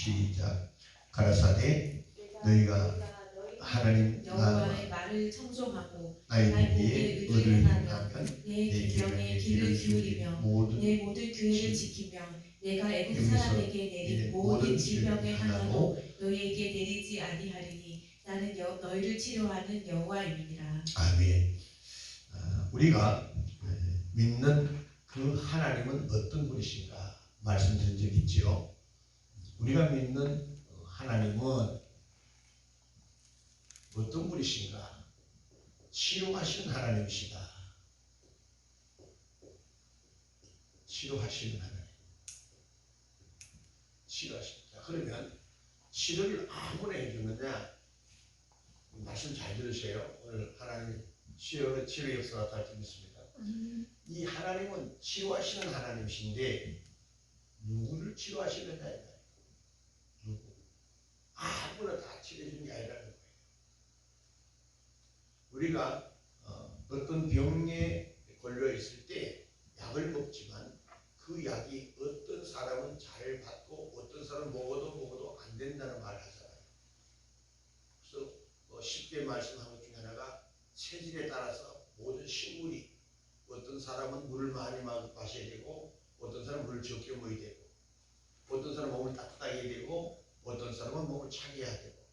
시작. 가라사대 너희가 하나님 여호와의 말을 청종하고 나의 나의 보기에 의를 의를 행하며 행하면 내 계명에 귀를 기울이며 내 모든 규례를 지키며 내가 애국 사람에게 내린 모든 질병의 하나도 너희에게 내리지 아니하리니 나는 너희를 치료하는 여호와임이니라. 아멘. 우리가 믿는 그 하나님은 어떤 분이신가 말씀드린 적이 있죠. 우리가 믿는 하나님은 어떤 분이신가? 치료하시는 하나님이시다. 치료하시는 하나님. 치료하십니다. 그러면 치료를 아무나 해주느냐? 말씀 잘 들으세요. 오늘 하나님 치료 역사가 나타날 믿습니다. 이 하나님은 치료하시는 하나님이신데 누구를 치료하시느냐? 누구? 아무나 다 치료해주는 게 아니라는 거예요. 우리가 어떤 병에 걸려 있을 때 약을 먹지만 그 약이 어떤 사람은 잘 받고 어떤 사람은 먹어도 안 된다는 말을 하잖아요. 그래서 쉽게 말씀한 것 중에 하나가 체질에 따라서 모든 식물이 어떤 사람은 물을 많이 마셔야 되고 어떤 사람은 물을 적게 먹어야 되고 어떤 사람은 몸을 따뜻하게 해야 되고 어떤 사람은 몸을 차게 해야 되고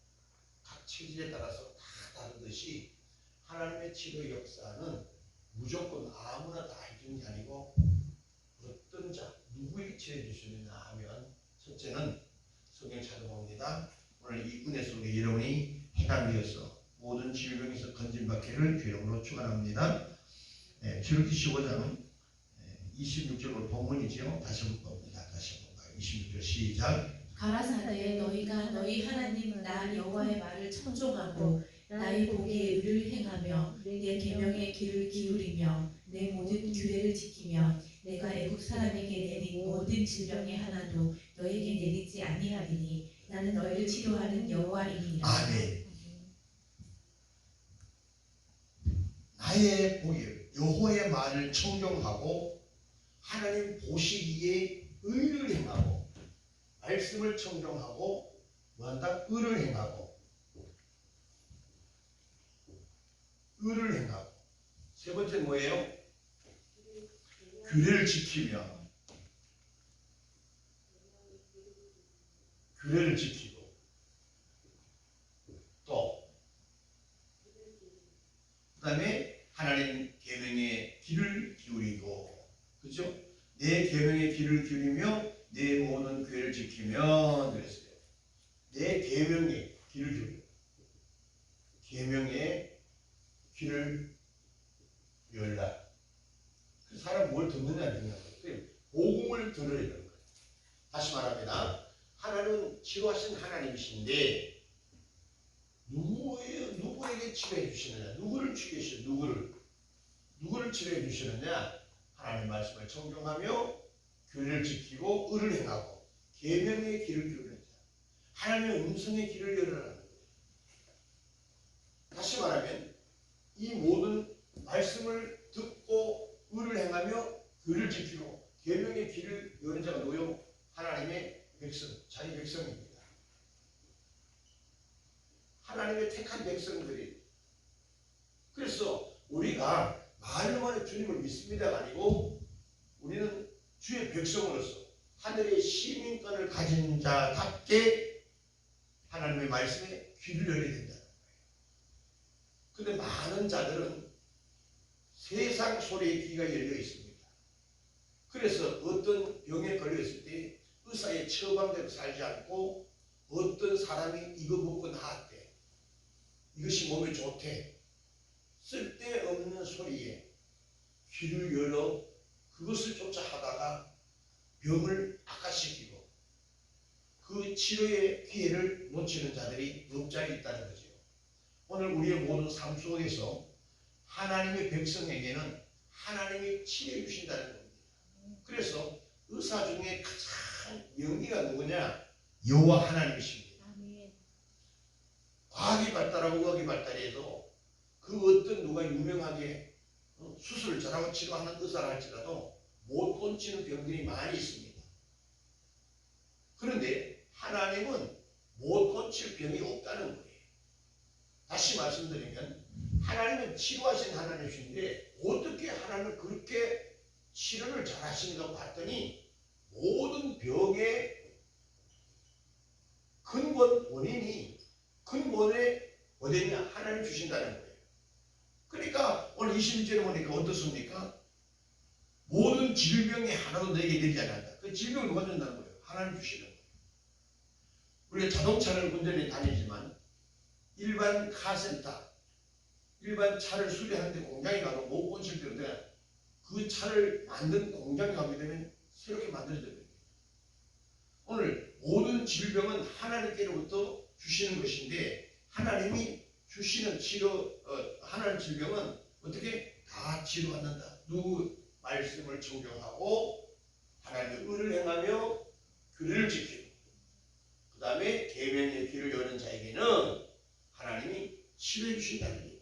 각 체질에 따라서 다 다르듯이 하나님의 치료 역사는 무조건 아무나 다 해주는 게 아니고 어떤 자 누구에게 치료해 주시느냐 하면 첫째는 성경 찾아봅니다. 오늘 이 은혜 속에 여러분이 해당되어서 모든 질병에서 건진받기를 주님으로 축원합니다. 출애굽기 15장 26절 본문이죠. 다시 한번 봅니다. 다시 한번 봐요. 26절 시작. 가라사대 너희가 너희 하나님 나 여호와의 말을 청종하고 나의 보기에 의를 행하며 내 계명에 귀를 기울이며 내 모든 규례를 지키며 내가 애국 사람에게 내린 모든 질병의 하나도 너에게 내리지 아니하리니 나는 너희를 치료하는 여호와이니라. 아멘. 나의 보기에 여호와의 말을 청종하고 하나님 보시기에 의를 행하고 말씀을 청종하고 뭐한다? 의를 행하고 의를 행하고 세 번째 뭐예요? 규례를 지키며 규례를 지키고 또 그 다음에 하나님 계명에 귀를 기울이고 그렇죠? 내 계명에 귀를 기울이며 내 모든 규례를 지키면 그랬어요. 내 계명에 귀를 기울이고 계명에 귀를 열라. 그 사람 뭘 듣느냐 듣는 거예요. 복음을 들으라 이런 거예요. 다시 말합니다. 하나님은 치료하신 하나님이신데 누구에게 치료해 주시느냐? 누구를 치료해 주시느냐? 누구를 치료해 주시느냐? 하나님 말씀을 청종하며 규례를 지키고 의를 행하고 계명의 귀를 기울이는 자. 하나님의 음성의 귀를 열으라는 거예요. 다시 말하면 이 모든 말씀을 듣고 의를 행하며 규례를 지키고 계명의 귀를 여는 자가 누구요? 하나님의 백성, 자기 백성입니다. 하나님의 택한 백성들이. 그래서 우리가 말로만 주님을 믿습니다가 아니고 우리는 주의 백성으로서 하늘의 시민권을 가진 자답게 하나님의 말씀에 귀를 열어야 된다는 거예요. 근데 많은 자들은 세상 소리에 귀가 열려 있습니다. 그래서 어떤 병에 걸려 있을 때 의사의 처방대로 살지 않고 어떤 사람이 이거 먹고 나았대. 이것이 몸에 좋대. 쓸데없는 소리에 귀를 열어 그것을 쫓아 하다가 병을 악화시키고 그 치료의 기회를 놓치는 자들이 없잖아 있다는 거죠. 오늘 우리의 모든 삶 속에서 하나님의 백성에게는 하나님이 치료해 주신다는 겁니다. 그래서 의사 중에 가장 명의가 누구냐? 여호와 하나님이십니다. 과학이 발달하고 의학이 발달해도 그 어떤 누가 유명하게 수술을 잘하고 치료하는 의사를 할지라도 못 고치는 병들이 많이 있습니다. 그런데 하나님은 고칠 병이 없다는 거예요. 다시 말씀드리면 하나님은 치료하신 하나님이신데 어떻게 하나님은 그렇게 치료를 잘하시는가 봤더니 모든 병의 근본 원인이 근본에 어디냐? 하나님 주신다는 거예요. 그러니까 오늘 21절에 보니까 어떻습니까? 모든 질병이 하나도 내게 되지 않았다. 그 질병을 누가 준다는 거예요? 하나님 주시는 거예요. 우리가 자동차를 운전해 다니지만 일반 카센터, 일반 차를 수리하는데 공장에 가도 못 고칠 때인데 그 차를 만든 공장에 가게 되면 새롭게 만들어져요. 오늘 모든 질병은 하나님께로부터 주시는 것인데 하나님이 주시는 하나님 질병은 어떻게 다 치료받는다. 누구 말씀을 청종하고 하나님의 의를 행하며 규례를 지키고 그 다음에 계명의 길을 여는 자에게는 하나님이 치료해 주신다는 얘기예요.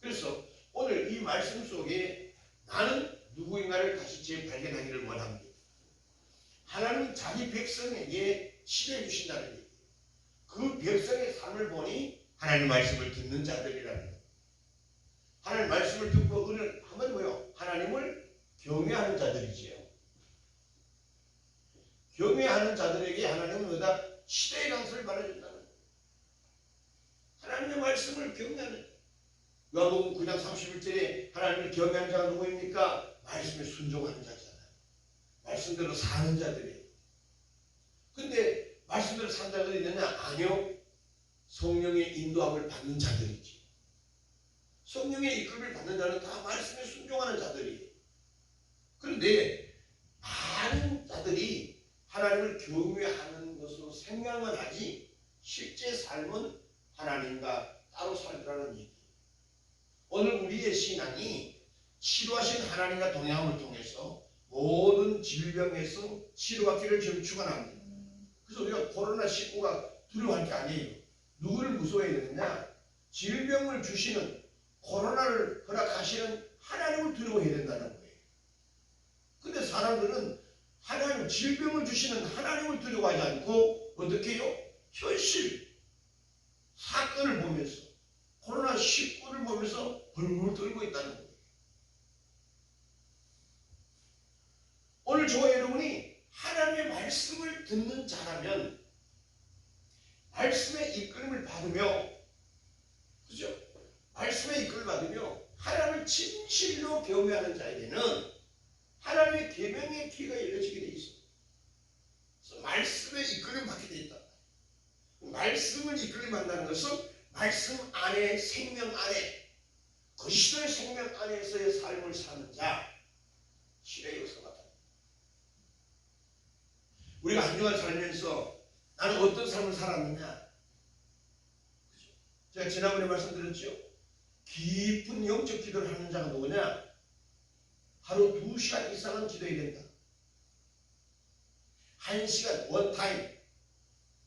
그래서 오늘 이 말씀 속에 나는 누구인가를 다시 재발견하기를 원합니다. 하나님은 자기 백성에게 치료해 주신다는 얘기예요. 그 백성의 삶을 보니 하나님 말씀을 듣는 자들이라는 거예요. 하나님 말씀을 듣고 은을 한번 뭐요? 하나님을 경외하는 자들이지요. 경외하는 자들에게 하나님은 뭐다? 시대의 강수를 말해준다는 거예요. 하나님의 말씀을 경외하는 요한복음 9장 31절에 하나님을 경외하는 자가 누구입니까? 말씀에 순종하는 자잖아요. 말씀대로 사는 자들이에요. 근데 말씀대로 사는 자들이 있느냐? 아니요. 성령의 인도함을 받는 자들이지. 성령의 이끌림을 받는 자는 다 말씀에 순종하는 자들이에요. 그런데 많은 자들이 하나님을 경외하는 것으로 생각만 하지 실제 삶은 하나님과 따로 살더라는 얘기예요. 오늘 우리의 신앙이 치료하신 하나님과 동행함을 통해서 모든 질병에서 치료받기를 지금 축원합니다. 그래서 우리가 코로나19가 두려워할 게 아니에요. 누구를 무서워해야 되느냐? 질병을 주시는 코로나를 허락하시는 하나님을 두려워해야 된다는 거예요. 근데 사람들은 하나님 질병을 주시는 하나님을 두려워하지 않고 어떻게 해요? 현실 사건을 보면서 코로나19를 보면서 벌벌 떨고 있다는 거예요. 오늘 저와 여러분이 하나님의 말씀을 듣는 자라면 말씀의 이끌림을 받으며 그죠? 말씀의 이끌림을 받으며 하나님을 진실로 경외하는 자에게는 하나님의 계명의 귀가 열려지게 돼 있어요. 그래서 말씀의 이끌림을 받게 돼 있다. 말씀을 이끌림 받는다는 것은 말씀 안에 생명 안에 그리스도의 생명 안에서의 삶을 사는 자 신의 역사가 나타납니다. 우리가 한 주간 살면서 나는 어떤 삶을 살았느냐? 그죠? 제가 지난번에 말씀드렸죠. 깊은 영적 기도를 하는 자가 누구냐? 하루 2시간 이상은 기도해야 된다. 1시간 원타임.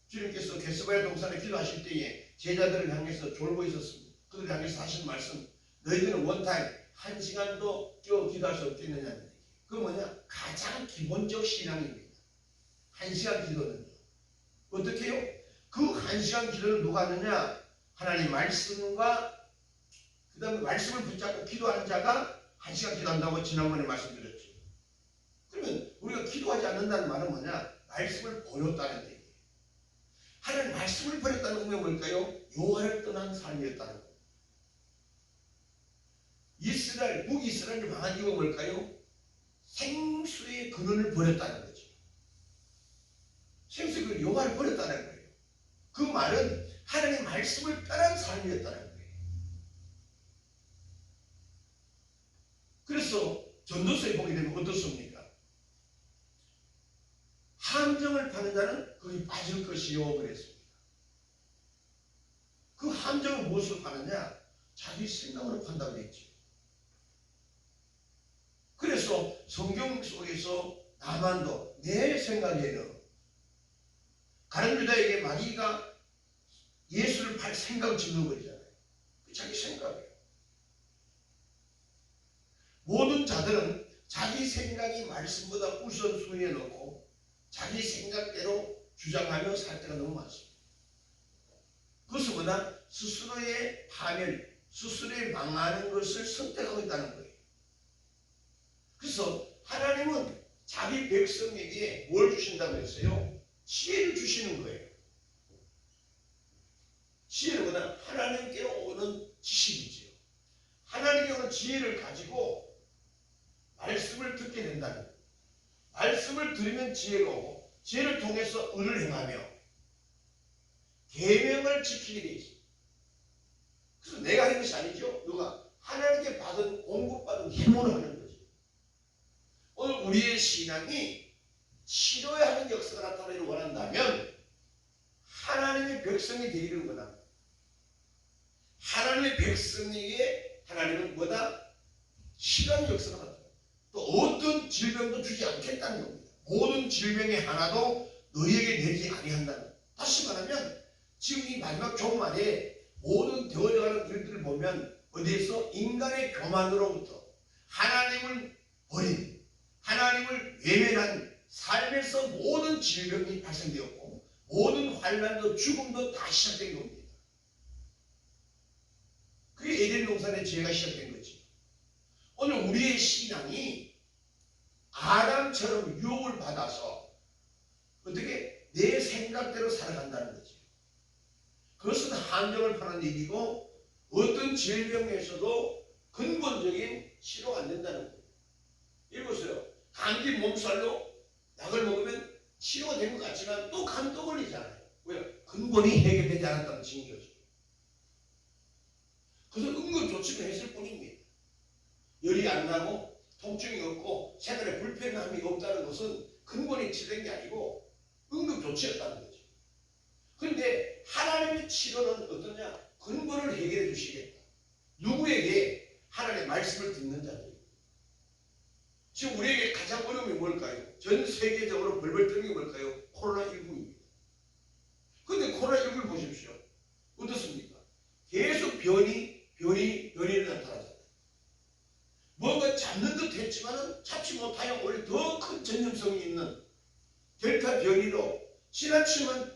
주님께서 겟세마네 동산에 기도하실 때에 제자들을 향해서 졸고 있었습니다. 그들을 향해서 하신 말씀, 너희들은 원타임 1시간도 껴 기도할 수 없겠느냐는 얘기. 그 뭐냐? 가장 기본적 신앙입니다. 1시간 기도는요. 어떻게 해요? 그 1시간 기도를 누가 하느냐? 하나님 말씀과 그 다음에 말씀을 붙잡고 기도하는 자가 1시간 기도한다고 지난번에 말씀드렸죠. 그러면 우리가 기도하지 않는다는 말은 뭐냐? 말씀을 버렸다는 얘기예요. 하나님 말씀을 버렸다는 의미가 뭘까요? 여호와를 떠난 삶이었다는 거예요. 이스라엘, 북이스라엘을 망한 이유가 뭘까요? 생수의 근원을 버렸다는 거죠. 생수의 근원, 여호와를 버렸다는 거예요. 그 말은 하나님의 말씀을 떠난 삶이었다는 거예요. 그래서 전도서에 보게 되면 어떻습니까? 함정을 파는 자는 거기 빠질 것이요 그랬습니다. 그 함정을 무엇으로 파느냐? 자기 생각으로 판다고 했죠. 그래서 성경 속에서 나만도 내 생각에는 가룟 유다에게 마귀가 예수를 팔 생각을 집어버리잖아요. 자기 생각이에요. 모든 자들은 자기 생각이 말씀보다 우선순위에 놓고 자기 생각대로 주장하며 살 때가 너무 많습니다. 그것은 뭐다? 스스로의 파멸, 스스로의 망하는 것을 선택하고 있다는 거예요. 그래서 하나님은 자기 백성에게 뭘 주신다고 했어요? 지혜를 주시는 거예요. 지혜는 뭐다? 하나님께 오는 지식이지요. 하나님께 오는 지혜를 가지고 말씀을 듣게 된다는 거예요. 말씀을 들으면 지혜가 오고 지혜를 통해서 의를 행하며 계명을 지키게 돼 있어요. 그래서 내가 하는 것이 아니죠. 누가? 하나님께 받은 공급받은 힘으로 하는 거죠. 오늘 우리의 신앙이 치료해야 하는 역사가 나타나기를 원한다면 하나님의 백성이 되기를 원합니다. 하나님의 백성에게 하나님은 뭐다? 치료하는 역사가 나타납니다. 또 어떤 질병도 주지 않겠다는 겁니다. 모든 질병의 하나도 너희에게 내지 아니한다는 겁니다. 다시 말하면 지금 이 마지막 종말에 모든 되어져가는 일들을 보면 어디에서 인간의 교만으로부터 하나님을 버린 하나님을 외면한 삶에서 모든 질병이 발생되었고 모든 환난도 죽음도 다 시작된 겁니다. 그게 에덴 동산의 죄가 시작된 거지. 오늘 우리의 신앙이 아담처럼 유혹을 받아서 어떻게 내 생각대로 살아간다는 거지. 그것은 한정을 파는 일이고 어떤 질병에서도 근본적인 치료가 안 된다는 거예요. 읽으세요. 감기 몸살로 약을 먹으면 치료가 된 것 같지만 또 감 또 걸리잖아요. 왜? 근본이 해결되지 않았다는 징조죠. 그래서 응급조치를 했을 뿐입니다. 열이 안 나고 통증이 없고 생활에 불편함이 없다는 것은 근본이 치료된 게 아니고 응급조치였다는 거죠. 그런데 하나님의 치료는 어떠냐? 근본을 해결해 주시겠다. 누구에게? 하나님의 말씀을 듣는 자들. 지금 우리에게 가장 어려움이 뭘까요? 전 세계적으로 벌벌 떠는 게 뭘까요? 코로나19입니다. 그런데 코로나19를 보십시오. 어떻습니까? 계속 변이 나타나잖아요. 뭔가 잡는 듯 했지만은 잡지 못하여 오히려 더 큰 전염성이 있는 델타 변이로 지나치면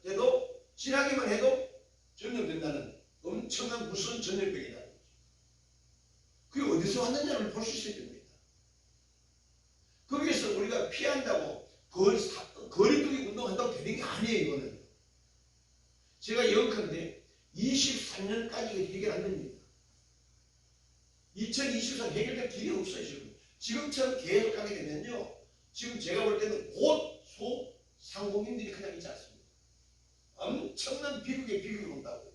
돼도 지나기만 해도 전염된다는 엄청난 무서운 전염병이라는 거죠. 그게 어디서 왔느냐를 볼 수 있어야 됩니다. 거기에서 우리가 피한다고 거리두기 운동한다고 되는 게 아니에요. 이거는 제가 예언컨대 23년까지 해결 안 됩니다. 2024년 해결될 길이 없어요. 지금처럼 계속 가게 되면요, 지금 제가 볼 때는 곧 소상공인들이 그냥 있지 않습니다. 엄청난 비극이 온다고.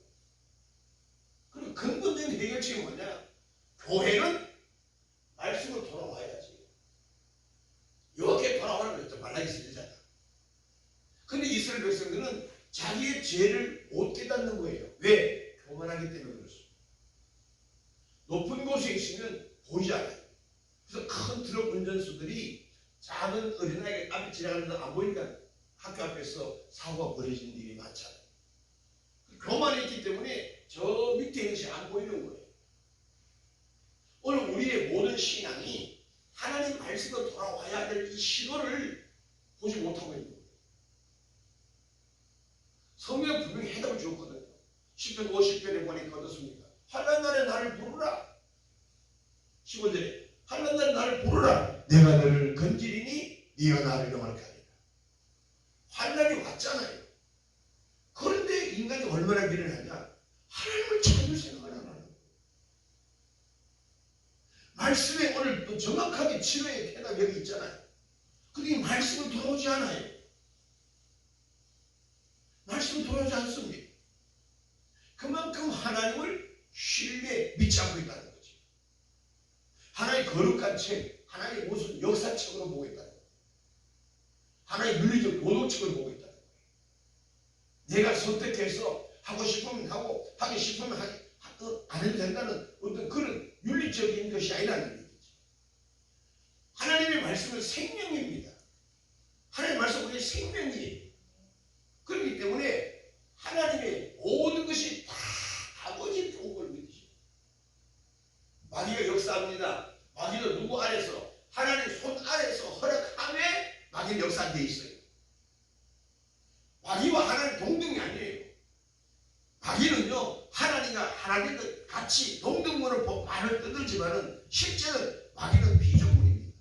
그리고 근본적인 해결책이 뭐냐? 교회는 말씀으로 돌아와야지. 이렇게 돌아오라고 했죠. 말라기 쓰잖아. 근데 이스라엘 백성들은 자기의 죄를 못 깨닫는 거예요. 왜? 교만하기 때문에 그렇습니다. 높은 곳에 있으면 보이지 않아요. 그래서 큰 트럭 운전수들이 작은 어린아이가 앞에 지나가는데 안 보이니까 학교 앞에서 사고가 벌어지는 일이 많잖아요. 교만이 있기 때문에 저 밑에 있는 것이 안 보이는 거예요. 오늘 우리의 모든 신앙이 하나님 말씀으로 돌아와야 될 이 시도를 보지 못하고 있는 거예요. 성경 분명히 해답을 주었거든요. 10편 50편에 보니까 어떻습니까? 환난 날에 나를 부르라. 15절에 환난 날에 나를 부르라. 내가 너를 건지리니 네가 나를 영원하게 하리라. 환난이 왔잖아요. 그런데 인간이 얼마나 미련하냐? 하나님을 찾을 생각을 안 하는 거예요. 말씀에 오늘 또 정확하게 치료의 해답이 여기 있잖아요. 근데 이 말씀은 들어오지 않아요. 말씀은 들어오지 않습니다. 그만큼 하나님을 신뢰 믿지 않고 있다는 거죠. 하나의 거룩한 책, 하나의 무슨 역사책으로 보고 있다는 거예요. 하나의 윤리적 도덕책을 보고 있다는 거예요. 내가 선택해서 하고 싶으면 하고 하기 싶으면 안 해도 된다는 어떤 그런 윤리적인 것이 아니라는 얘기죠. 하나님의 말씀은 생명입니다. 하나님의 말씀은 우리의 생명이에요. 그렇기 때문에 하나님의 모든 것이 다 아버지 좋은 걸 믿으시고, 마귀가 역사합니다. 마귀도 누구 아래서? 하나님 손 아래서 허락함에 마귀는 역사한 데 있어요. 마귀와 하나님 동등이 아니에요. 마치 동등문을 말을 떠들지만은 실제는 마귀는 피조물입니다.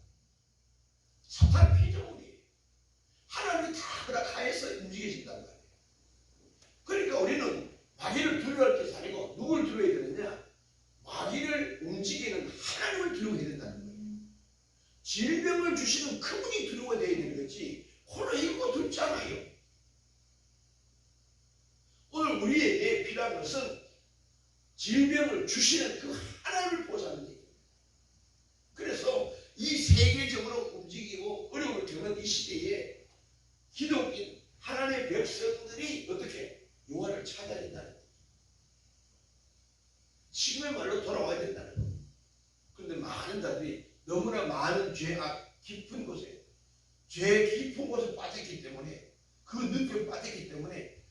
사탄 피조물이에요. 하나님이 다 허락하여서 움직여진단 말이에요. 그러니까 우리는 마귀를 두려워할 것이 아니고 누굴 두려워해야 되느냐? 마귀를 움직이는 하나님을 두려워해야 된다는 거예요. 질병을 주시는 그분이 두려워야 되는 거지 코로나19가 두렵지 않아요. 오늘 우리에게 필요한 것은 질병을 주시는 그 하나님을 보자는 얘기입니다. 그래서 이 세계적으로 움직이고 어려움을 겪는 이 시대에 기독인 하나님의 백성들이 어떻게 여호와를 찾아야 된다는 거예요. 지금의 말로 돌아와야 된다는 거예요. 그런데 많은 자들이 너무나 많은 죄악 깊은 곳에 죄 깊은 곳에 빠졌기 때문에 그 늪에 빠졌기 때문에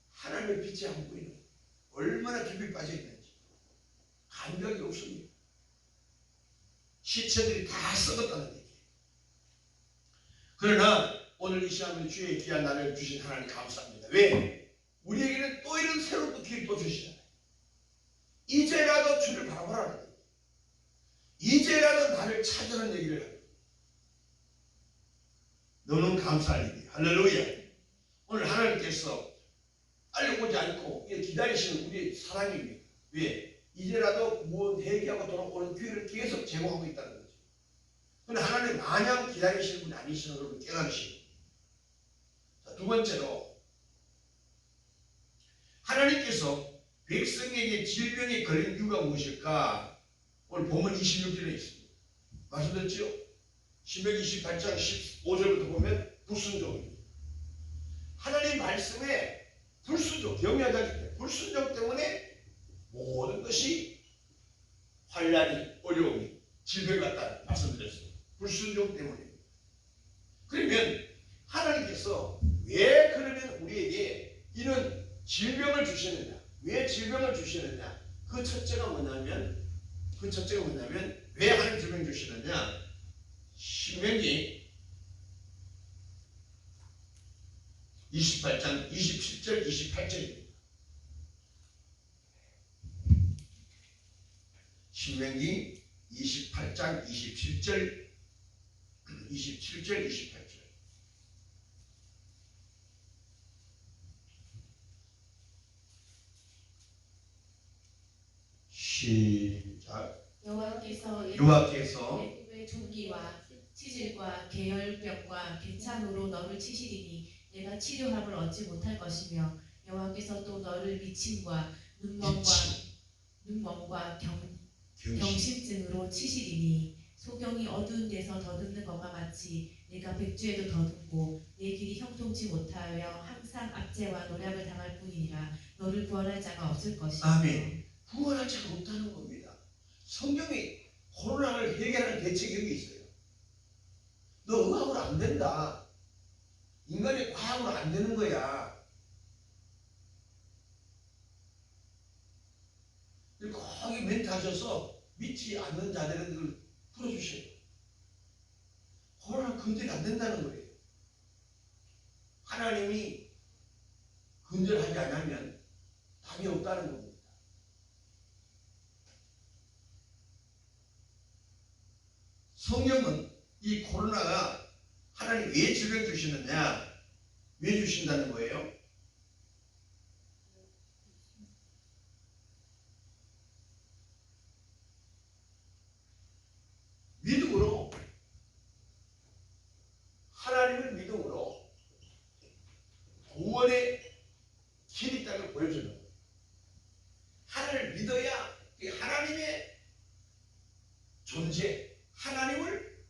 하나님의 빛이 안 보이는 거예요. 얼마나 깊이 빠져 있는지 감각이 없습니다. 시체들이 다 썩었다는 얘기예요. 그러나 오늘 이 시간에 주의 귀한 날을 주신 하나님 감사합니다. 왜? 우리에게는 또 이런 새로운 기회를 또 주시잖아요. 이제라도 주를 바라보라는 거예요. 이제라도 나를 찾으라는 얘기를 합니다. 너무 감사한 일이에요. 할렐루야. 오늘 하나님께서 알려오지 않고 기다리시는 우리의 사랑입니다. 왜? 이제라도 무언 회개하고 돌아오는 기회를 계속 제공하고 있다는 거죠. 그런데 하나님 마냥 기다리시는 분이 아니시는 걸 깨달으시고. 자, 두 번째로 하나님께서 백성에게 질병에 걸린 이유가 무엇일까? 오늘 본문 26절에 있습니다. 말씀드렸죠? 신명기 28장 15절부터 보면 불순종입니다. 하나님 말씀에 불순종, 경외하지 때문에 불순종 때문에 모든 것이 환난이, 어려움이, 질병 같다 말씀드렸습니다. 불순종 때문에. 그러면 하나님께서 왜 그러면 우리에게 이런 질병을 주시느냐? 왜 질병을 주시느냐? 그 첫째가 뭐냐면 왜 하나님 질병 주시느냐? 신명기 28장 27절 28절입니다. 신명기 28장 27절 28절 시작. 여호와께서 애굽의 종기와 치질과 계열병과 괜찮으로 너를 치시리니 내가 치료함을 얻지 못할 것이며 여호와께서 또 너를 미침과 눈멍과 경심증으로 치시리니 소경이 어두운 데서 더듬는 것과 같이 내가 백주에도 더듬고 내 길이 형통치 못하여 항상 압제와 노략을 당할 뿐이니라. 너를 구원할 자가 없을 것이며. 아멘. 구원할 자가 없다는 겁니다. 성경이 코로나를 해결하는 대책이 있어요. 너 의학으로 안 된다. 인간의 과학으로 안 되는 거야. 거기 멘트 하셔서 믿지 않는 자들은 그걸 풀어주셔요. 코로나 근절이 안 된다는 거예요. 하나님이 근절하지 않으면 답이 없다는 겁니다. 성경은 이 코로나가 하나님 왜 질병 주시느냐? 왜 주신다는 거예요? 믿음으로, 하나님을 믿음으로 구원의 길이 있다는 걸 보여주는 거예요. 하나님을 믿어야 하나님의 존재, 하나님을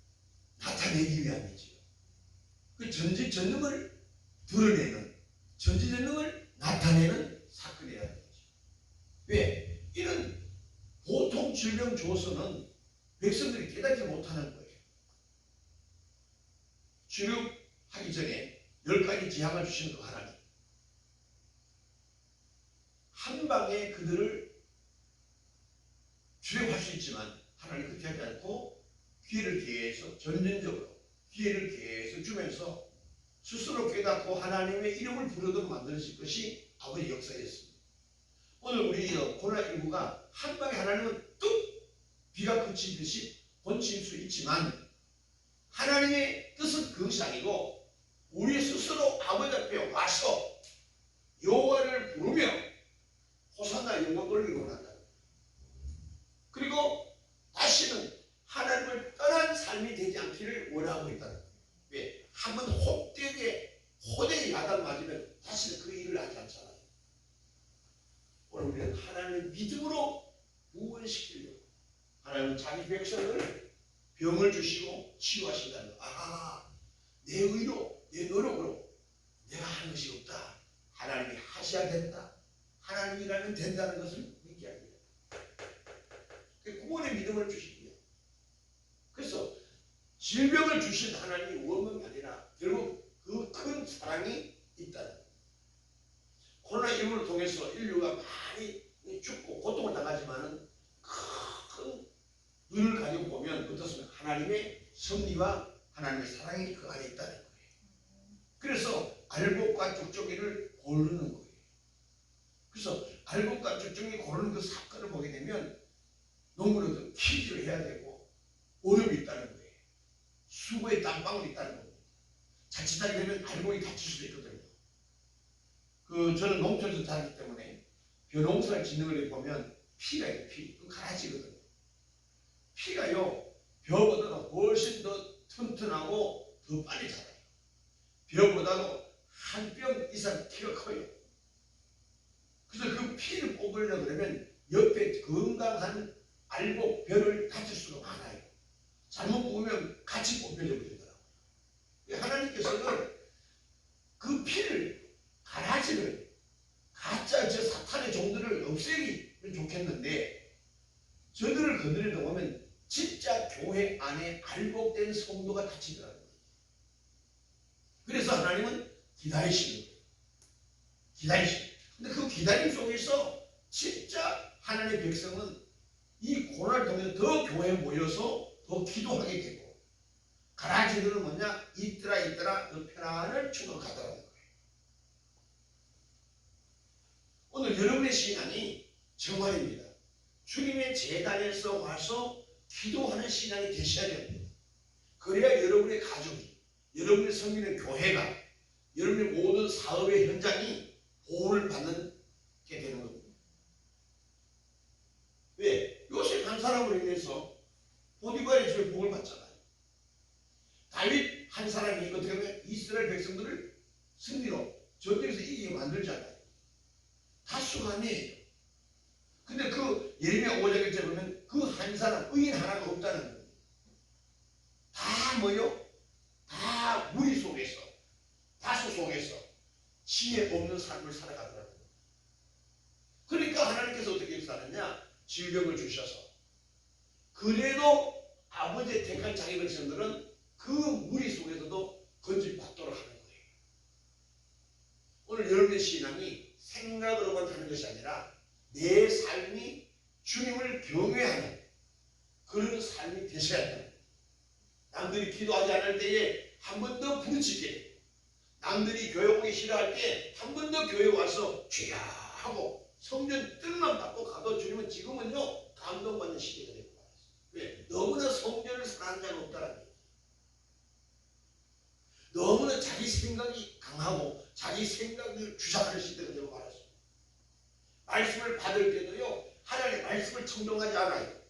나타내기 위함이지요. 그 전지전능을 드러내는, 전지전능을 나타내는 사건이어야 하는 거죠. 왜? 이런 보통 질병 조서는 백성들이 깨닫지 못하는 거예요. 출육하기 전에 10가지 지향을 주시는 그 하나님. 한 방에 그들을 출육할 수 있지만 하나님 그렇게 하지 않고 기회를 계속 전전적으로 기회를 계속 주면서 스스로 깨닫고 하나님의 이름을 부르도록 만드실 것이 아버지 역사였습니다. 오늘 우리 코로나19가 한 방에 하나님은 뚝 비가 그치듯이 번칠 수 있지만 하나님의 뜻은 그것이 아니고 우리 스스로 아버지 앞에 와서 여호와를 부르며 호산나 영광 돌리고 난다. 그리고 다시는 하나님을 떠난 삶이 되지 않기를 원하고 있다는 거예요. 왜? 한번 호되게 야단 맞으면 다시는 그 일을 하지 않잖아요. 오늘 우리는 하나님의 믿음으로 구원시키려고 하나님은 자기 백성을 병을 주시고 치유하신다는 거예요. 내 의로 내 노력으로 내가 하는 것이 없다. 하나님이 하셔야 된다. 하나님이라면 된다는 것을 믿게 합니다. 구원의 믿음을 주십니다. 그래서 질병을 주신 하나님이 원망이 아니라 결국 그 큰 사랑이 있다는 거예요. 코로나19를 통해서 인류가 많이 죽고 고통을 당하지만은 큰 눈을 가지고 보면 어떻습니까? 하나님의 섭리와 하나님의 사랑이 그 안에 있다는 거예요. 그래서 알곡과 죽정이를 고르는 거예요. 그래서 알곡과 죽정이 고르는 그 사건을 보게 되면 농부는 키즈를 해야 되고 어려움이 있다는 거예요. 수고에 땀방울이 있다는 겁니다. 자칫하게 되면 알곡이 다칠 수도 있거든요. 저는 농촌에서 자랐기 때문에 벼농사를 짓는 걸 보면 피가 있어요. 그 가라지거든요. 피가요 벼보다도 훨씬 더 튼튼하고 더 빨리 자라요. 벼보다도 한 뼘 이상 키가 커요. 그래서 그 피를 뽑으려고 그러면 옆에 건강한 알곡 벼를 다칠 수가 많아요. 잘못 뽑으면 같이 뽑혀져 버리더라고요. 하나님께서는 그 피를 가라지를 가짜 저 사탄의 종들을 없애기면 좋겠는데 저들을 건드리다 보면 진짜 교회 안에 알곡된 성도가 다치더라고요. 그래서 하나님은 기다리시는 거예요. 기다리시는. 근데 그 기다림 속에서 진짜 하나님의 백성은 이 고난을 통해서 더 교회에 모여서 더 기도하게 되고 가라지들은 뭐냐? 있더라 그 편안을 추구하더라는 거예요. 오늘 여러분의 신앙이 정말입니다. 주님의 재단에서 와서 기도하는 신앙이 되셔야 됩니다. 그래야 여러분의 가족이, 여러분의 섬기는 교회가, 여러분의 모든 사업의 현장이 보호를 받는 게 되는 겁니다. 왜? 요셉 한 사람으로 인해서 보디발의 집에 복을 받잖아요. 다윗 한 사람이 어떻게 하면 이스라엘 백성들을 승리로 전쟁에서 이기게 만들잖아요. 다 수가 아니에요. 근데 그 예레미야 5장 1절 보면 그 한 사람 의인 하나가 없다는 거예요. 다 뭐요? 다 무리 속에서 다수 속에서 지혜 없는 삶을 살아가더라고요. 그러니까 하나님께서 어떻게 역사하느냐? 질병을 주셔서 그래도 아버지의 택한 자기 백성들은 그 무리 속에서도 건집받도록 하는 거예요. 오늘 여러분의 신앙이 생각으로만 하는 것이 아니라 내 삶이 주님을 경외하는 그런 삶이 되셔야 돼요. 남들이 기도하지 않을 때에 한 번 더 부르짖게, 남들이 교회 오기 싫어할 때 한 번 더 교회 와서 주야 하고 성전 뜻만 받고 가도 주님은 지금은요 감동받는 시대가 되고 말았어요. 왜? 너무나 성전을 사랑하는 자가 없다는 거예요. 너무나 자기 생각이 강하고 자기 생각을 주장하는 시대가 되고 말았어요. 말씀을 받을 때도요 하나님의 말씀을 청종하지 않아요.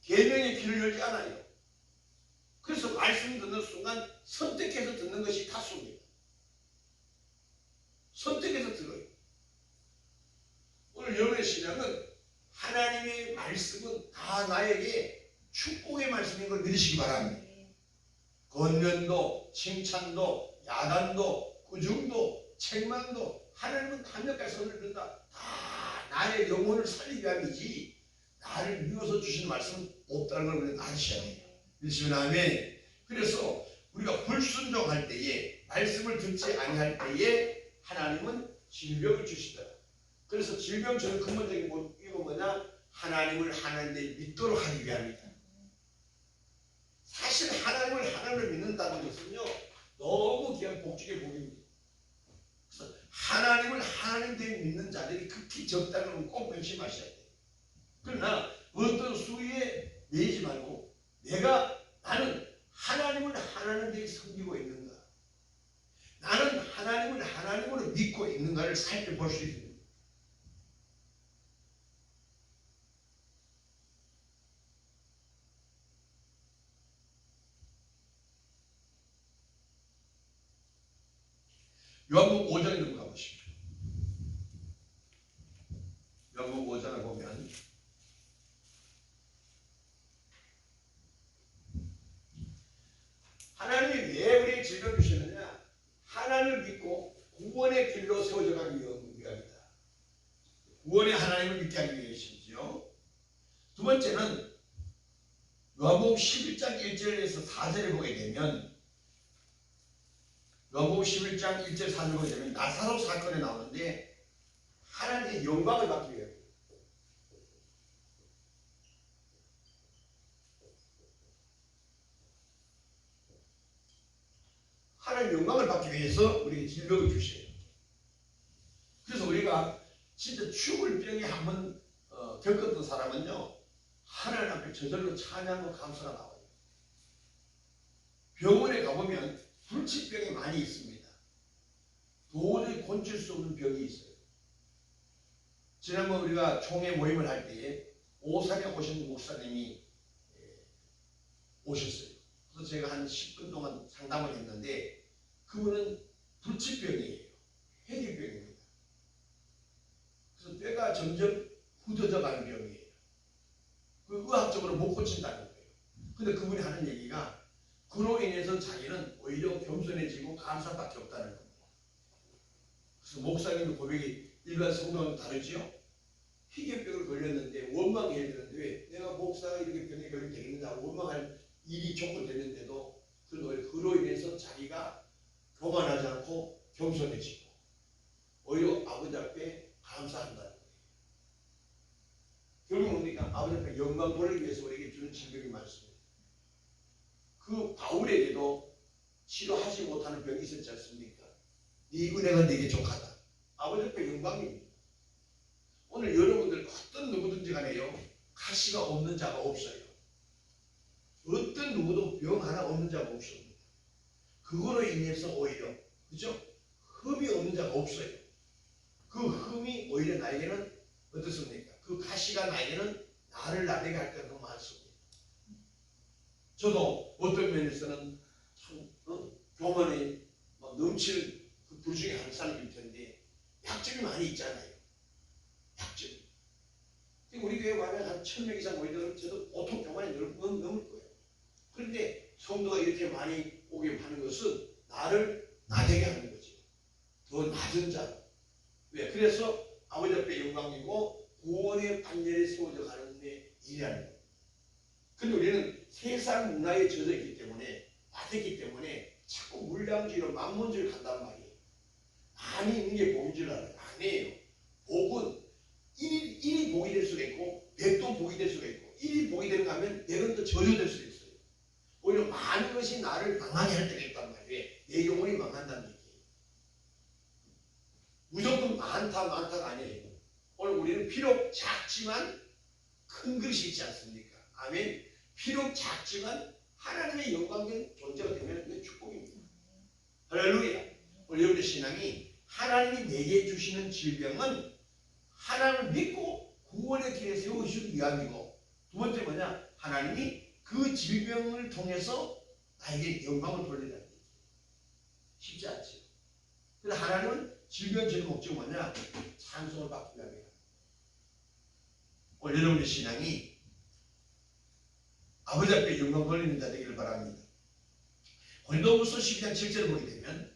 계명의 귀를 열지 않아요. 그래서 말씀 듣는 순간 선택해서 듣는 것이 다수입니다. 선택해서 들어요. 오늘 여러분의 신앙은 하나님의 말씀은 다 나에게 축복의 말씀인 걸 믿으시기 바랍니다. 권면도, 칭찬도, 야단도, 구중도, 책망도 하나님은 강력하게 선을 든다. 다 나의 영혼을 살리기 위함이지 나를 미워서 주시는 말씀은 없다는 걸 우리는 아셔야 돼요. 믿으시면 아멘. 그래서 우리가 불순종할 때에 말씀을 듣지 아니할 때에 하나님은 질병을 주시더라. 그래서 질병 저는 근본적인 이유가 뭐냐? 하나님을 하나님을 믿도록 하기 위함이다. 사실 하나님을 하나님을 믿는다는 것은요 너무 귀한 복중의 복입니다. 그래서 하나님을 하나님 되게 믿는 자들이 극히 적다는 걸 꼭 명심하셔야 돼요. 그러나 어떤 수위에 매이지 말고 나는 하나님을 하나님 되게 섬기고 있는가, 나는 하나님을 하나님으로 믿고 있는가를 살펴볼 수 있습니다. 요한복음 5장에 좀 가보십시오. 요한복음 5장을 보면 하나님이 왜 우리에게 질병을 주시느냐? 하나님을 믿고 구원의 길로 세워져 가기 위함이다. 구원의 하나님을 믿게 하기 위해서죠. 두 번째는 요한복음 11장 1절에서 4절을 보게 되면, 요한복음 11장 1절 4절 보게 되면 나사로 사건에 나오는데 하나님의 영광을 받기 위해, 하나님의 영광을 받기 위해서 우리에게 질병을 주셔요. 그래서 우리가 진짜 죽을 병에 한번 겪었던 사람은요, 하나님 앞에 저절로 찬양과 감사가 나와요. 병원에 가보면 불치병이 많이 있습니다. 도저히 고칠 수 없는 병이 있어요. 지난번 우리가 총회 모임을 할 때에 오산에 오신 목사님이 오셨어요. 그래서 제가 한 10분 동안 상담을 했는데 그분은 불치병이에요. 회귀병입니다. 그래서 뼈가 점점 굳어져 가는 병이에요. 그 의학적으로 못 고친다는 거예요. 근데 그분이 하는 얘기가 그로 인해서 자기는 오히려 겸손해지고 감사밖에 없다는 겁니다. 그래서 목사님의 고백이 일반 성도와는 다르지요. 희귀병을 걸렸는데 원망해야 되는데 왜 내가 목사가 이렇게 병에 걸리게 되겠느냐 원망할 일이 촉구되는데도 그로 인해서 자기가 교만하지 않고 겸손해지고 오히려 아버지 앞에 감사한다는 거예요. 결국 뭡니까? 아버지 앞에 영광 돌리기 위해서 우리에게 주는 질병이 많습니다. 그 바울에게도 치료하지 못하는 병이 있었지 않습니까? 네 은혜가 내게 족하다. 아버지 앞에 영광입니다. 오늘 여러분들 어떤 누구든지 간에요, 가시가 없는 자가 없어요. 어떤 누구도 병 하나 없는 자가 없습니다. 그거로 인해서 오히려, 그죠? 흠이 없는 자가 없어요. 그 흠이 오히려 나에게는 어떻습니까? 그 가시가 나에게는 나를 나대게 할 때가 너무 많습니다. 저도 어떤 면에서는 참 교만이 막 넘치는 그 불 중에 한 사람일 텐데 약점이 많이 있잖아요. 약점. 우리 교회 가면 한 1000명 이상 모이더라도 저도 보통 교만이 넘을 거예요. 그런데 성도가 이렇게 많이 오게 하는 것은 나를 나대게 하는 거지. 더 낮은 자. 왜? 그래서 아버지 앞에 영광이고 구원의 반열에 세워져 가는 데 일이라는 거예요. 근데 우리는 세상 문화에 젖어 있기 때문에, 빠졌기 때문에 자꾸 물량주의로 만문주의를 간단 말이에요. 많이 있는 게 복인 줄 알아요. 아니에요. 복은 1이 복이 될 수가 있고 100도 복이 될 수가 있고 1이 복이 되는가 하면 100은 더 저주될 수도 있어요. 오히려 많은 것이 나를 망하게 할 때가 있단 말이에요. 내 영혼이 망한다는 얘기예요. 무조건 많다가 아니에요. 오늘 우리는 비록 작지만 큰 것이 있지 않습니까? 아멘. 비록 작지만 하나님의 영광된 존재가 되면 그게 축복입니다. 할렐루야. 오늘 여러분의 신앙이 하나님이 내게 주시는 질병은 하나님을 믿고 구원의 길에 세우시기 위함이고, 두 번째 뭐냐? 하나님이 그 질병을 통해서 나에게 영광을 돌리라는 얘기예요. 쉽지 않죠. 그런데 하나님은 질병 주는 목적이 뭐냐? 찬송을 받기 위함이에요. 오늘 여러분의 신앙이 아버지 앞에 영광 돌리는 자 되기를 바랍니다. 고린도후서 12장 7절을 보게 되면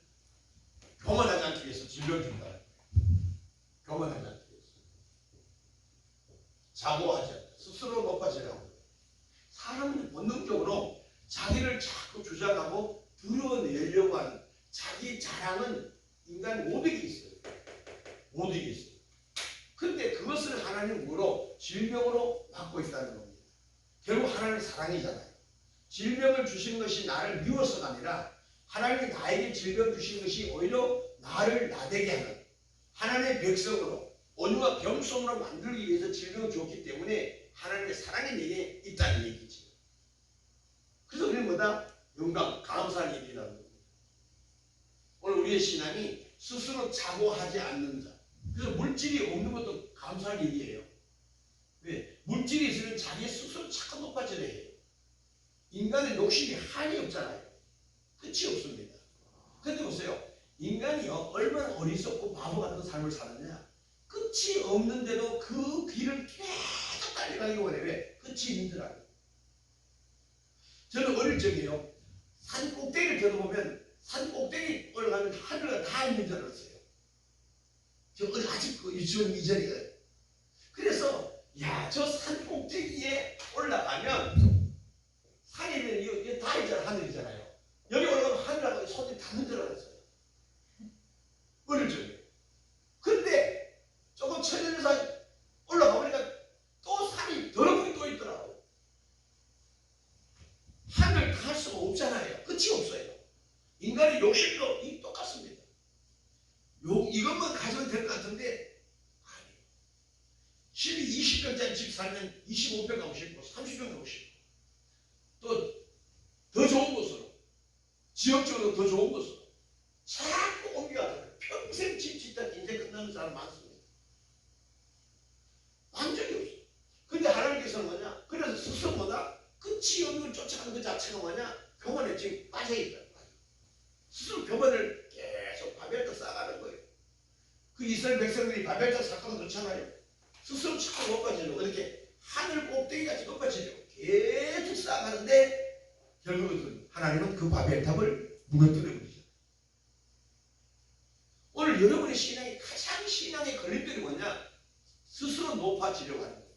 교만하지 않기 위해서 질병을 준다. 교만하지 않기 위해서. 자고하지 않다. 스스로 높아지라고. 사람은 본능적으로 자기를 자꾸 주장하고 드러내려고 하는 자기 자랑은 인간 모두에게 있어요. 모두에게 있어요. 근데 그것을 하나님 뭐로? 질병으로 막고 있다는 겁니다. 결국 하나님은 사랑이잖아요. 질병을 주신 것이 나를 미워서가 아니라 하나님이 나에게 질병 주신 것이 오히려 나를 나대게 하는, 하나님의 백성으로 온유와 겸손으로 만들기 위해서 질병을 줬기 때문에 하나님의 사랑이 내게 있다는 얘기지. 그래서 우리는 뭐다? 영광, 감사할 일이라는 겁니다. 오늘 우리의 신앙이 스스로 자고하지 않는 자. 그래서 물질이 없는 것도 감사할 일이에요. 왜? 물질이 있으면 자기 스스로 자꾸 높아져야 해요. 인간의 욕심이 한이 없잖아요. 끝이 없습니다. 근데 보세요. 인간이요, 얼마나 어리석고 바보 같은 삶을 사느냐. 끝이 없는데도 그 길을 계속 달려가기가 원해. 왜? 끝이 힘들어요. 저는 어릴 적에요, 산 꼭대기를 들어보면 산 꼭대기 올라가면 하늘가 다 있는 줄 알았어요. 저 아직 그 유치원 이전이에요. 그래서 야, 저 산 꼭대기에 올라가면 산이면 이게 다 있잖아, 하늘이잖아요. 여기 올라가면 하늘하고 손이 닿는 줄 알았어요. 어릴 적에. 근데 조금 천연에서 올라가보니까 또 산이 더럽게 또 있더라고. 하늘 다 할 수가 없잖아요. 끝이 없어요. 인간의 욕심도 똑같습니다. 이것만 가져도 될 것 같은데 아니에요. 20평짜리 집 살면 25평 가고 싶고 30평 가고 싶고 또 더 좋은 곳으로, 지역적으로 더 좋은 곳으로 자꾸 옮겨가잖아요. 평생 집 짓다 인생 끝나는 사람 많습니다. 완전히 없어요. 근데 하나님께서는 뭐냐? 그래서 스스로 뭐다? 끝이 없는 걸 쫓아가는 그 자체가 뭐냐? 교만에 지금 빠져있다. 스스로 교만을 계속 바벨탑 쌓아가는 거예요. 그 이스라엘 백성들이 바벨탑 사건은 그렇잖아요. 스스로 자꾸 높아지려고 이렇게 하늘 꼭대기같이 높아지려고 계속 쌓아가는데 결국은 하나님은 그 바벨탑을 무너뜨려 버리죠. 오늘 여러분의 신앙이 가장 신앙의 걸림돌이 뭐냐? 스스로 높아지려고 하는 거예요.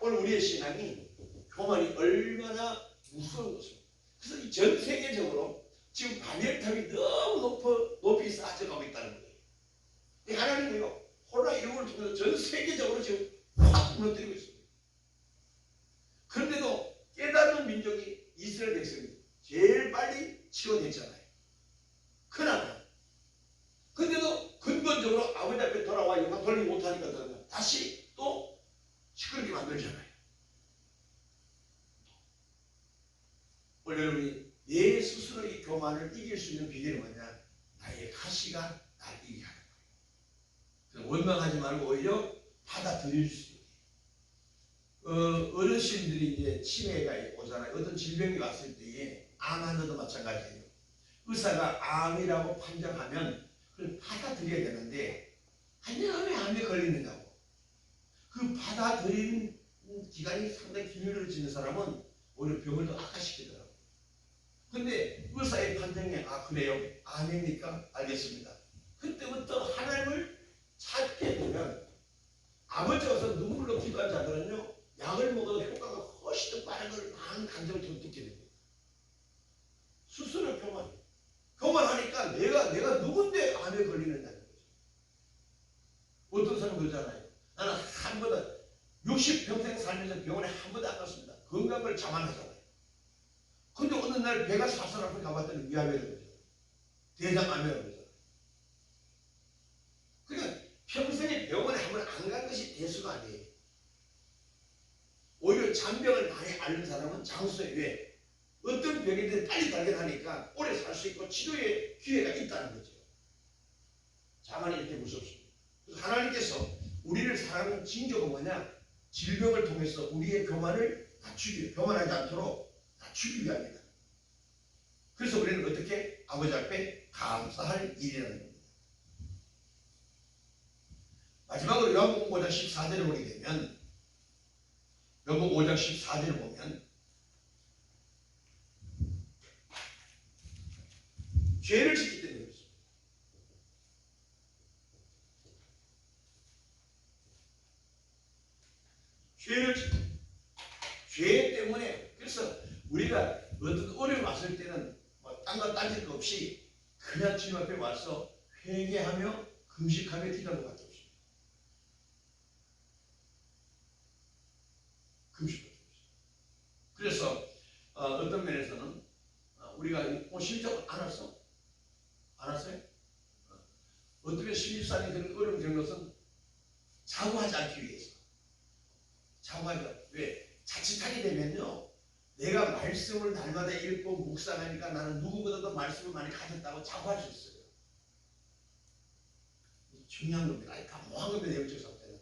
오늘 우리의 신앙이 교만이 얼마나 무서운 것입니다. 그래서 이 전 세계적으로 지금 바벨탑이 너무 높이 쌓아져 가고 있다는 거예요. 하나님은요, 코로나 19를 통해서 전 세계적으로 지금 확 무너뜨리고 있습니다. 그런데도 깨닫는 민족이 이스라엘 백성이 제일 빨리 치워냈잖아요. 그나마. 근데도 근본적으로 아버지 앞에 돌아와 영광 돌리지 못하니까 다시 또 시끄럽게 만들잖아요. 오늘 여러분이 내 스스로의 교만을 이길 수 있는 비결이 뭐냐? 나의 가시가 날 이기게 하는 거예요. 원망하지 말고 오히려 받아들일 수 있게. 어르신들이 이제 치매가 오잖아요. 어떤 질병이 왔을 때에 암 환자도 마찬가지예요. 의사가 암이라고 판정하면 그걸 받아들여야 되는데 내가 왜 암에 걸리느냐고. 그 받아들이는 기간이 상당히 길어지는 사람은 오히려 병을 더 악화시키더라고요. 근데 의사의 판정에 그래요? 암입니까? 알겠습니다. 그때부터 하나님을 찾게 되면 아버지가 와서 눈물로 기도한 자들은요, 약을 먹어도 효과가 훨씬 더 빠른 걸 많은 감정을 더 듣게 됩니다. 스스로 교만하니까 내가 누군데 암에 걸리느냐는 거죠. 어떤 사람은 그러잖아요. 나는 한 번도 60평생 살면서 병원에 한 번도 안 갔습니다. 건강을 자만하잖아요. 근데 어느 날 배가 살살 아프게 가봤더니 위암이라고 그러죠. 대장암이라고 그러죠. 그러니까 평생에 병원에 한 번 안 간 것이 대수가 아니에요. 오히려 잔병을 많이 앓는 사람은 장수에 왜? 어떤 병이든 빨리 발견하니까 오래 살 수 있고 치료의 기회가 있다는 거죠. 자만이 이렇게 무섭습니다. 그래서 하나님께서 우리를 사랑하는 징조가 뭐냐? 질병을 통해서 우리의 교만을 낮추기, 교만하지 않도록 낮추기 위함이다. 그래서 우리는 어떻게? 아버지 앞에 감사할 일이라는 겁니다. 마지막으로 요한복음 5장 14절을 보게 되면, 요한복음 5장 14절을 보면 죄를 짓기 때문에 그렇습니다. 죄 때문에. 그래서 우리가 어떤 어려움 왔을 때는 딴 거 따질 거 없이 그냥 주님 앞에 와서 회개하며 금식하며 기도하는 것밖에 없습니다. 금식밖에 없습니다. 그래서 어떤 면에서는 우리가 실적 안 왔어? 안 왔어요? 어떻게 신입사원이 그런 어려움 겪는 것은 자고하지 않기 위해서. 자고하지 왜? 자칫하게 되면요. 내가 말씀을 날마다 읽고 묵상하니까 나는 누구보다도 말씀을 많이 가졌다고 자고할 수 있어요. 중요한 겁니다. 아니, 가모한 겁니다. 영적 상태는.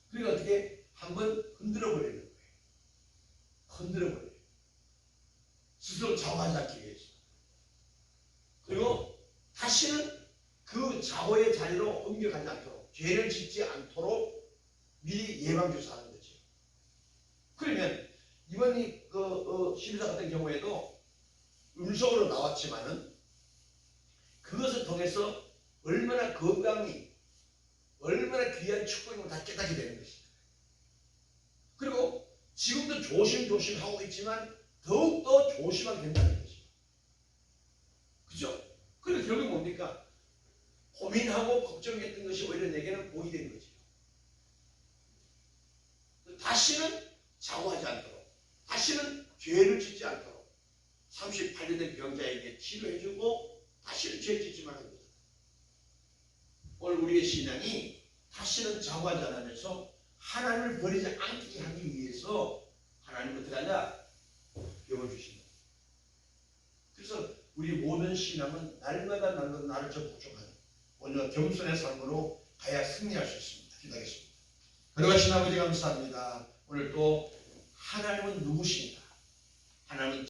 그러니까 어떻게 한번 흔들어 버리는 거예요. 흔들어 버려요. 스스로 자고하지 않기 위해서. 그리고 다시는 그 자고의 자리로 옮겨가지 않도록, 죄를 짓지 않도록 미리 예방주사하는 거죠. 그러면 이번 시비사 같은 경우에도 음성으로 나왔지만은 그것을 통해서 얼마나 건강이, 얼마나 귀한 축복임을 다 깨닫게 되는 것입니다. 그리고 지금도 조심조심 하고 있지만 더욱더 조심하게 된다는 것입니다. 그죠? 그래서 결국 뭡니까? 고민하고 걱정했던 것이 오히려 내게는 복이 된 거죠. 다시는 자고하지 않도록, 다시는 죄를 짓지 않도록 38년 된 병자에게 치료해주고 다시는 죄 짓지 말는 거죠. 오늘 우리의 신앙이 다시는 자고하지 않으면서 하나님을 버리지 않게 하기 위해서 하나님은 어떻게 하냐? 배워주신다. 그래서 우리 모든 신앙은 날마다 나를 복종하는 오늘 겸손의 삶으로 가야 승리할 수 있습니다. 기도하겠습니다. 거룩하신 아버지 감사합니다. 오늘 또 하나님은 누구신가? 하나님은